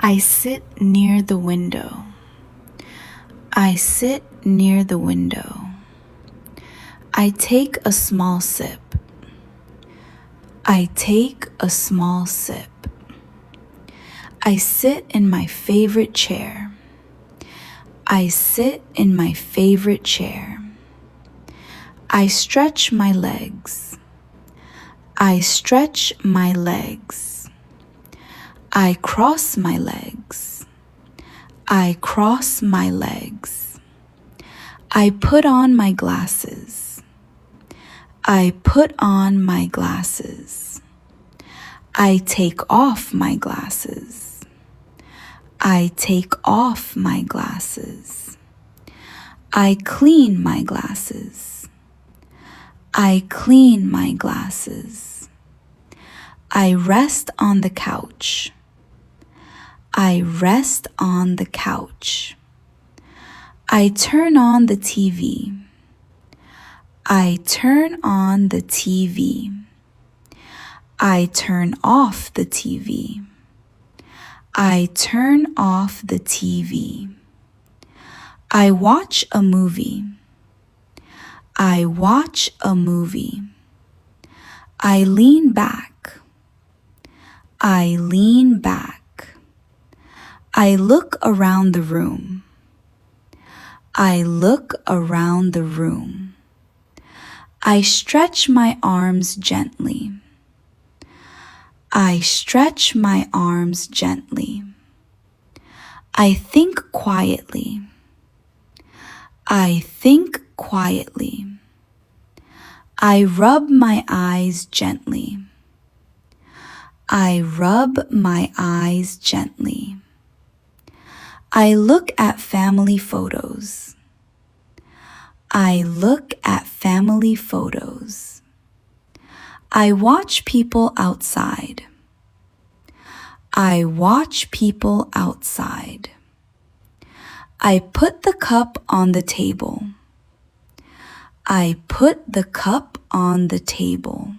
I sit near the window. I sit near the window. I take a small sip. I take a small sip. I sit in my favorite chair. I sit in my favorite chair. I stretch my legs. I stretch my legs. I cross my legs. I cross my legs. I put on my glasses. I put on my glasses. I take off my glasses. I take off my glasses. I clean my glasses. I clean my glasses. I rest on the couch. I rest on the couch. I turn on the TV. I turn on the TV. I turn off the TV. I turn off the TV. I watch a movie. I watch a movie. I lean back. I lean back. I look around the room. I look around the room. I stretch my arms gently. I stretch my arms gently. I think quietly. I think quietly. I rub my eyes gently. I rub my eyes gently. I look at family photos. I look at family photos. I watch people outside. I watch people outside. I put the cup on the table. I put the cup on the table.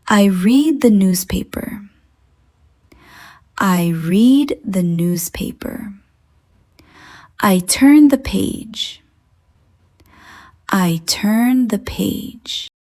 I read the newspaper. I read the newspaper. I turn the page. I turn the page.